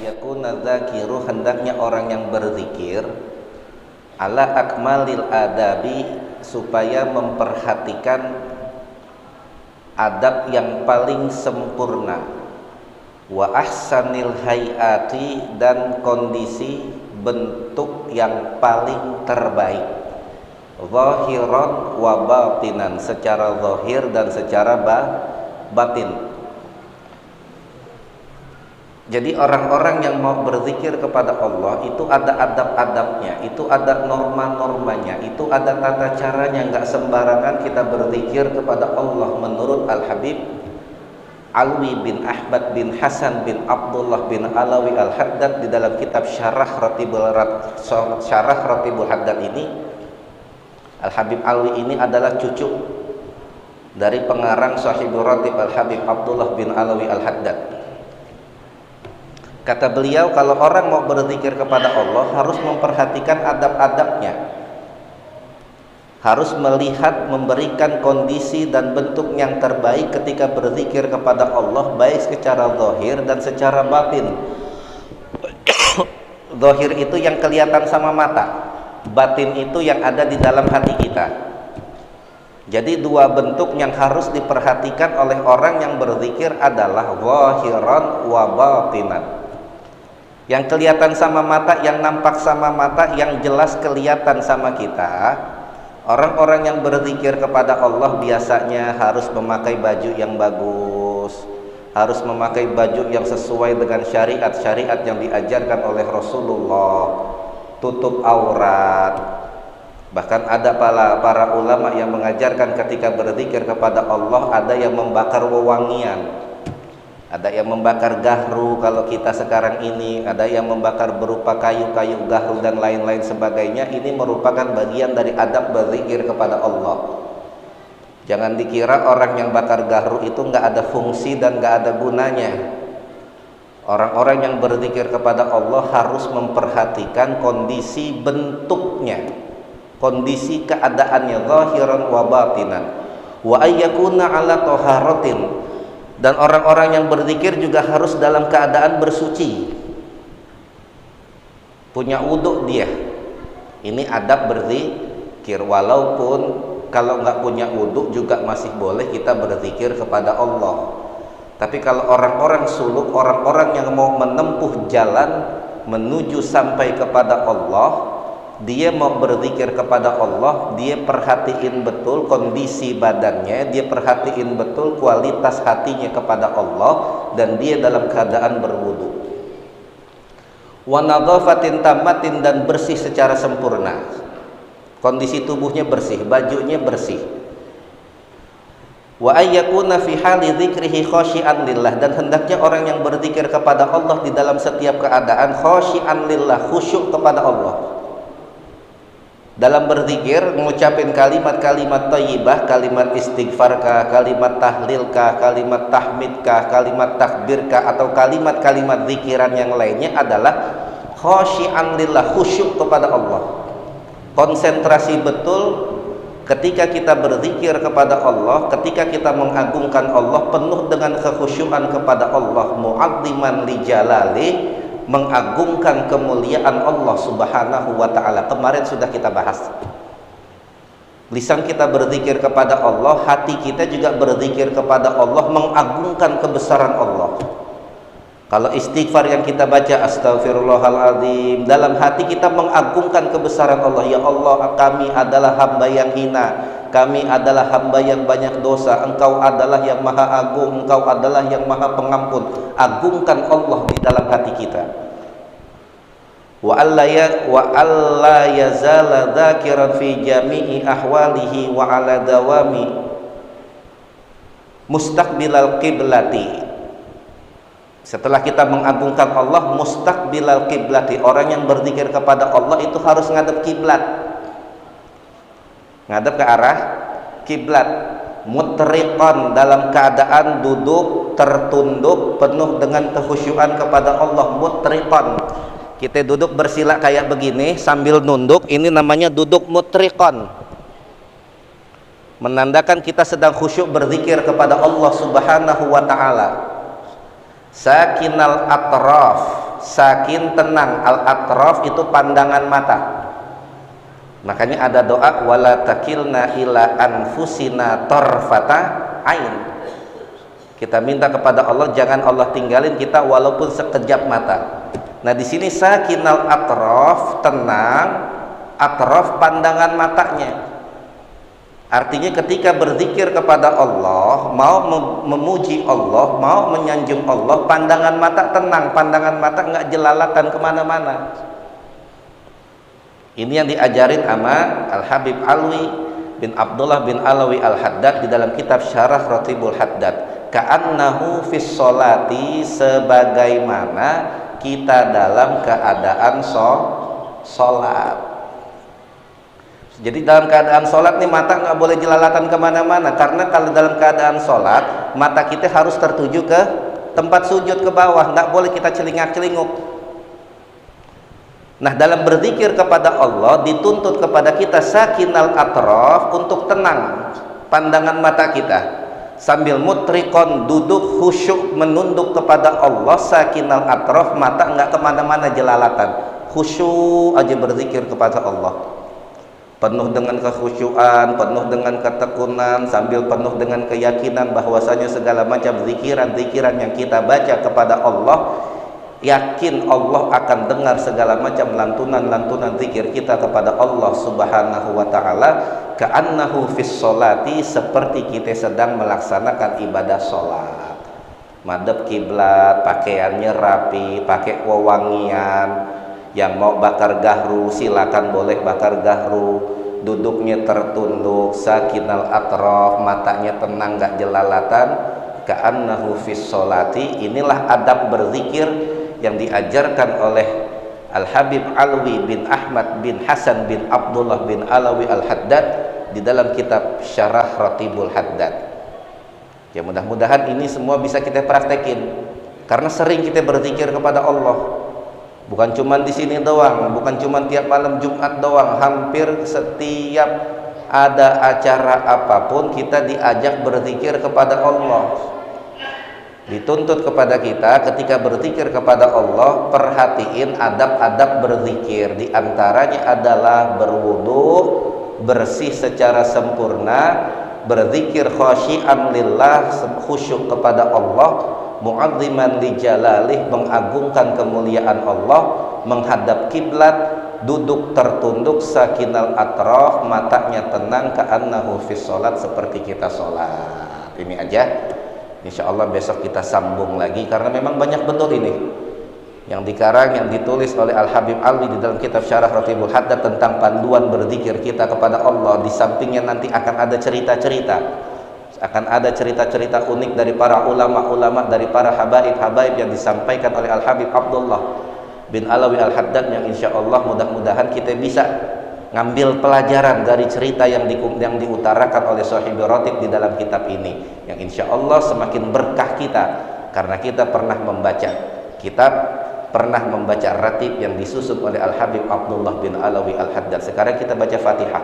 ayyakuna dzakiru, hendaknya orang yang berzikir ala akmalil adabi, supaya memperhatikan adab yang paling sempurna, wa ahsanil hayati, dan kondisi bentuk yang paling terbaik, zahiran wa batinan, secara zahir dan secara batin. Jadi orang-orang yang mau berzikir kepada Allah itu ada adab-adabnya, itu ada norma-normanya, itu ada tata caranya. Nggak sembarangan kita berzikir kepada Allah. Menurut Al-Habib Alwi bin Ahmad bin Hasan bin Abdullah bin Alawi Al-Haddad di dalam kitab Syarah Ratibul Haddad ini, Al-Habib Alwi ini adalah cucu dari pengarang Sahibul Ratib Al-Habib Abdullah bin Alawi Al-Haddad. Kata beliau, kalau orang mau berzikir kepada Allah harus memperhatikan adab-adabnya, harus melihat, memberikan kondisi dan bentuk yang terbaik ketika berzikir kepada Allah, baik secara zahir dan secara batin. Zahir itu yang kelihatan sama mata, batin itu yang ada di dalam hati kita. Jadi dua bentuk yang harus diperhatikan oleh orang yang berzikir adalah zahiran wa batinan. Yang kelihatan sama mata, yang nampak sama mata, yang jelas kelihatan sama kita. Orang-orang yang berzikir kepada Allah biasanya harus memakai baju yang bagus, harus memakai baju yang sesuai dengan syariat-syariat yang diajarkan oleh Rasulullah, tutup aurat. Bahkan ada para ulama yang mengajarkan ketika berzikir kepada Allah ada yang membakar wewangian, ada yang membakar gahru kalau kita sekarang ini, ada yang membakar berupa kayu-kayu gahru dan lain-lain sebagainya. Ini merupakan bagian dari adab berzikir kepada Allah. Jangan dikira orang yang bakar gahru itu nggak ada fungsi dan nggak ada gunanya. Orang-orang yang berzikir kepada Allah harus memperhatikan kondisi bentuknya, kondisi keadaannya, zahiran wa batinan, wa ayyakuna ala taharatin. Dan orang-orang yang berzikir juga harus dalam keadaan bersuci, punya wudhu dia. Ini adab berzikir. Walaupun kalau nggak punya wudhu juga masih boleh kita berzikir kepada Allah. Tapi kalau orang-orang suluk, orang-orang yang mau menempuh jalan menuju sampai kepada Allah, dia mau berzikir kepada Allah, dia perhatiin betul kondisi badannya, dia perhatiin betul kualitas hatinya kepada Allah, dan dia dalam keadaan berwudu. Wa nadhafatin tamatin, dan bersih secara sempurna. Kondisi tubuhnya bersih, bajunya bersih. Wa ayyakuna fi hali dzikrihi khasyi'an lillah, dan hendaknya orang yang berzikir kepada Allah di dalam setiap keadaan khasyi'an lillah, khusyuk kepada Allah. Dalam berzikir, mengucapin kalimat-kalimat thayyibah, kalimat istighfarkah, kalimat tahlilkah, kalimat tahmidkah, kalimat takbirkah, atau kalimat-kalimat zikiran yang lainnya adalah khasyi'an lillah, khusyuk kepada Allah. Konsentrasi betul ketika kita berzikir kepada Allah, ketika kita mengagungkan Allah, penuh dengan kekhusyuan kepada Allah, mu'azziman li jalali, mengagungkan kemuliaan Allah Subhanahu wa ta'ala. Kemarin sudah kita bahas. Lisan kita berzikir kepada Allah, hati kita juga berzikir kepada Allah, mengagungkan kebesaran Allah. Kalau istighfar yang kita baca, astaghfirullahaladzim, dalam hati kita mengagungkan kebesaran Allah. Ya Allah, kami adalah hamba yang hina, kami adalah hamba yang banyak dosa, Engkau adalah yang maha agung, Engkau adalah yang maha pengampun. Agungkan Allah di dalam hati kita. Wa alla yazala dzakiran fi jami'i ahwalihi wa ala dawami mustaqbilal qiblati. Setelah kita mengagungkan Allah, mustaqbilal qiblati, orang yang berzikir kepada Allah itu harus ngadep kiblat, ngadep ke arah kiblat. Mutriqan, dalam keadaan duduk tertunduk penuh dengan kekhusyuan kepada Allah. Mutriqan, kita duduk bersila kayak begini sambil nunduk, ini namanya duduk mutriqan, menandakan kita sedang khusyuk berzikir kepada Allah Subhanahu wa ta'ala. Sakinal atraf, sakin tenang, al-atraf itu pandangan mata. Makanya ada doa wala takilna ila anfusina tarfata ain. Kita minta kepada Allah jangan Allah tinggalin kita walaupun sekejap mata. Nah di sini sakinal atraf, tenang, atraf pandangan matanya. Artinya ketika berzikir kepada Allah, mau memuji Allah, mau menyanjung Allah, pandangan mata tenang, pandangan mata nggak jelalatan kemana-mana. Ini yang diajarin sama Al-Habib Alwi bin Abdullah bin Alawi Al-Haddad di dalam kitab Syarah Ratibul Haddad. Ka'annahu fis sholati, sebagaimana kita dalam keadaan sholat. Jadi dalam keadaan sholat nih mata nggak boleh jelalatan kemana-mana, karena kalau dalam keadaan sholat mata kita harus tertuju ke tempat sujud ke bawah, nggak boleh kita celingak-celinguk. Nah dalam berzikir kepada Allah dituntut kepada kita sakinal atraf, untuk tenang pandangan mata kita sambil mutrikon, duduk khusyuk menunduk kepada Allah. Sakinal atraf, mata nggak kemana-mana jelalatan, khusyuk aja berzikir kepada Allah, penuh dengan kekhusyuan, penuh dengan ketekunan, sambil penuh dengan keyakinan bahwasanya segala macam zikiran-zikiran yang kita baca kepada Allah, yakin Allah akan dengar segala macam lantunan-lantunan zikir kita kepada Allah Subhanahu wa ta'ala. Ka'annahu fis sholati, seperti kita sedang melaksanakan ibadah sholat, madhep kiblat, pakaiannya rapi, pakai wewangian. Yang mau bakar gahru silakan boleh bakar gahru, duduknya tertunduk, sakinal atraf, matanya tenang gak jelalatan. Ka'annahu fis sholati, inilah adab berzikir yang diajarkan oleh Al-Habib Alwi bin Ahmad bin Hasan bin Abdullah bin Alawi Al-Haddad di dalam kitab Syarah Ratibul Haddad. Ya mudah-mudahan ini semua bisa kita praktekin, karena sering kita berzikir kepada Allah. Bukan cuma di sini doang, bukan cuma tiap malam Jumat doang, hampir setiap ada acara apapun kita diajak berzikir kepada Allah. Dituntut kepada kita ketika berzikir kepada Allah, perhatiin adab-adab berzikir. Di antaranya adalah berwudu, bersih secara sempurna, berzikir khasyi'an lillah, khusyuk kepada Allah, mu'azziman li jalalih, mengagungkan kemuliaan Allah, menghadap kiblat, duduk tertunduk, sakinal atraf, matanya tenang, ka'annahu fis sholat, seperti kita sholat. Ini aja. Insya Allah besok kita sambung lagi, karena memang banyak betul ini yang dikarang, yang ditulis oleh Al-Habib Alwi di dalam kitab Syarah Ratibul Haddad tentang panduan berzikir kita kepada Allah. Di sampingnya nanti akan ada cerita-cerita, akan ada cerita-cerita unik dari para ulama-ulama, dari para habaib-habaib yang disampaikan oleh Al-Habib Abdullah bin Alawi Al-Haddad, yang insya Allah mudah-mudahan kita bisa ngambil pelajaran dari cerita yang diutarakan oleh Shahibul Ratib di dalam kitab ini, yang insya Allah semakin berkah kita, karena kita pernah membaca kitab, pernah membaca ratib yang disusun oleh Al-Habib Abdullah bin Alawi Al-Haddad. Sekarang kita baca Fatihah,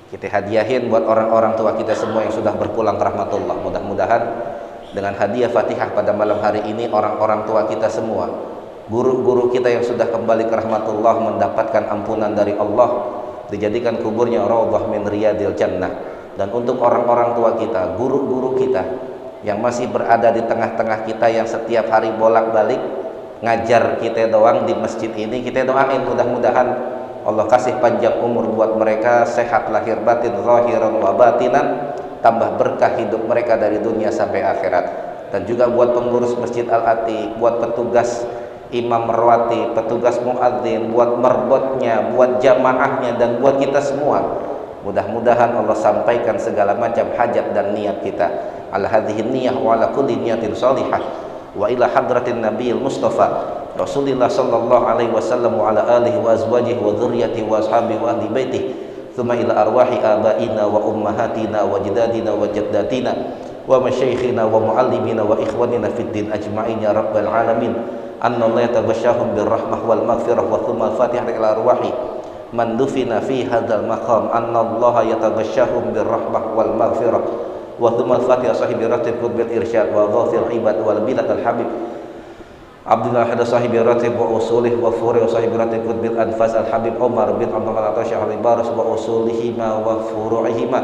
kita hadiahin buat orang-orang tua kita semua yang sudah berpulang ke rahmatullah. Mudah-mudahan dengan hadiah Fatihah pada malam hari ini, orang-orang tua kita semua, guru-guru kita yang sudah kembali ke rahmatullah, mendapatkan ampunan dari Allah, dijadikan kuburnya raudhah min riyadil jannah. Dan untuk orang-orang tua kita, guru-guru kita yang masih berada di tengah-tengah kita, yang setiap hari bolak-balik ngajar kita doang di masjid ini, kita doain mudah-mudahan Allah kasih panjang umur buat mereka, sehat lahir batin, zahiran wa batinan, tambah berkah hidup mereka dari dunia sampai akhirat. Dan juga buat pengurus Masjid Al-Atiq, buat petugas imam merwati, petugas muadzin, buat merbotnya, buat jamaahnya, dan buat kita semua. Mudah-mudahan Allah sampaikan segala macam hajat dan niat kita. Ala hadhihi niyah wa ala kulli niyatin salihah wa ila hadratin nabiyil mustafa Rasulillah sallallahu alaihi wasallam wa ala alihi wa azwajihi wa dzurriyyatihi wa ashabihi wa ahli baitihi, thumma ila arwahi abaina wa ummahatina wa jidadina wa jaddatina wa masyayikhina wa muallimina wa ikhwanina fid din ajma'in ya rabbal alamin. Anna Allah yataghashahum birrahmah wal maghfirah wa thumma al-fatihah ila arwahi man dufina fi hadzal maqam. Anna Allah yataghashahum birrahmah wal maghfirah wa thumma al-fatihah sahibi ratib bil irsyad wa ghafir ibad wal bilad al habib Abdullah hada sahibi ratib wa usulih wa furi wa sahibi ratib bil anfas al habib Umar bin Abdul Attash al Baras wa usulihima wa furu'ihima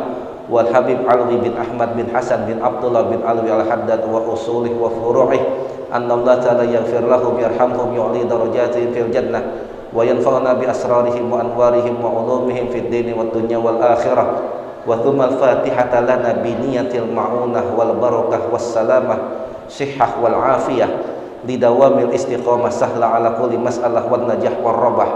wal habib Alwi bin Ahmad bin Hasan bin Abdullah bin Alwi al Haddad wa usulih wa furu'ih anna Allah ta'ala yaghfir lahum yarhamhum yu'li darajatihim fil jannah wa yanfa'una bi asrarihim wa anwarihim wa ulumihim fid dini wad dunya wal akhirah wa thumma al fatihata lana bi niyatil ma'unah wal barakah was salamah sihhah wal afiyah lidawamil istiqamah sahla ala kulli mas'alah wan najah war rabah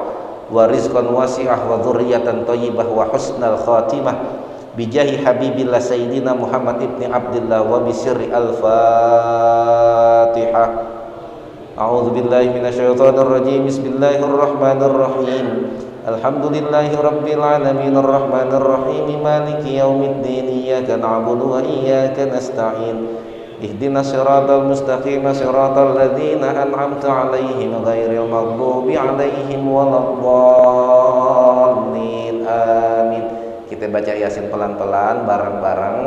wa rizqan wasi'ah wa dzurriyyatan thayyibah wa husnal khatimah bijahi habibillah sayyidina Muhammad ibni Abdullah wa bisirri al-Fatihah. A'udzu billahi minasyaitonir rajim. Bismillahirrahmanirrahim. Alhamdulillahi rabbil alamin arrahmanir rahim maliki yaumiddin iyyaka na'budu wa iyyaka nasta'in ihdinas siratal mustaqim siratal ladzina an'amta 'alaihim ghairil maghdubi 'alaihim waladdallin amin. Kita baca Yasin pelan-pelan bareng-bareng,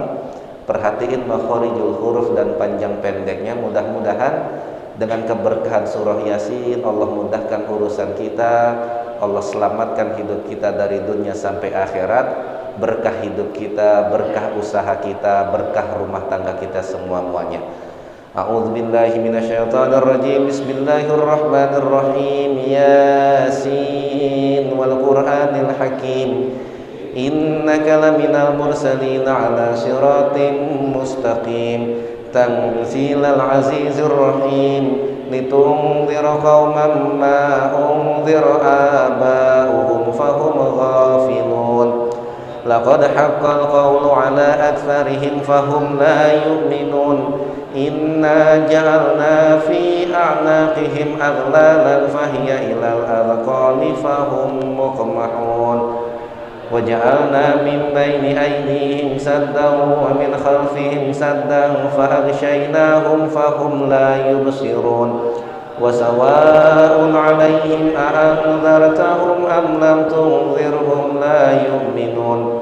perhatiin makhorijul huruf dan panjang pendeknya. Mudah-mudahan dengan keberkahan surah Yasin Allah mudahkan urusan kita, Allah selamatkan hidup kita dari dunia sampai akhirat, berkah hidup kita, berkah usaha kita, berkah rumah tangga kita semuanya. A'udzubillahi minasyaitonirrajim. Bismillahirrahmanirrahim. Yasin wal Qur'anil Hakim. Innaka laminal mursalin ala siratim mustaqim. Tanzilal azizir rahim. Litunzira qauman ma unzira aba'uhum fahum ghafilun. Laqad haqqal qawlu ala aktharihim fahum la yu'minun. Inna ja'alna fi a'naqihim aghlalan fahiya ilal adqani fahum muqmahun. Wa ja'alna min bayni aydihim saddan wa min khalfihim saddan fa aghshaynahum fahum la yubsirun. Wa sawa'un 'alaihim a'anzartahum am lam tunzirhum la yu'minun.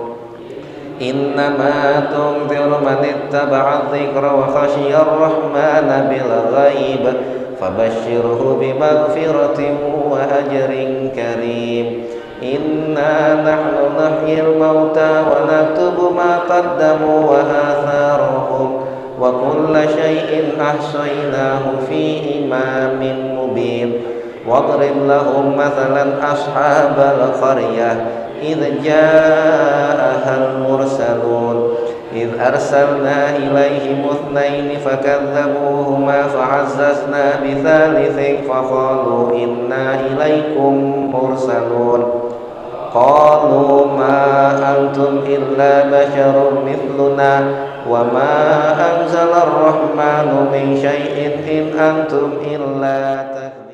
Innama tunziru man ittaba'a adh-dhikra wa khashiya ar-rahmana bil ghaib fabashshirhu bimaghfiratin wa ajrin karim. Inna nahnu nuhyil mauta wa naktubu ma qaddamu wa atharahum wa kulla shay'in ahsaynahu fi imamin mubin. Wadrib lahum mathalan ashabal qaryah idh ja'ahal mursalun idh arsalna ilaihim ithnaini fakadzabuhuma fa'azzazna bithalithin faqalu inna ilaikum mursalun. Qalu ma antum illa basharun mithluna wa ma anzalar rahmanu min syai'in in antum illa takdzibun.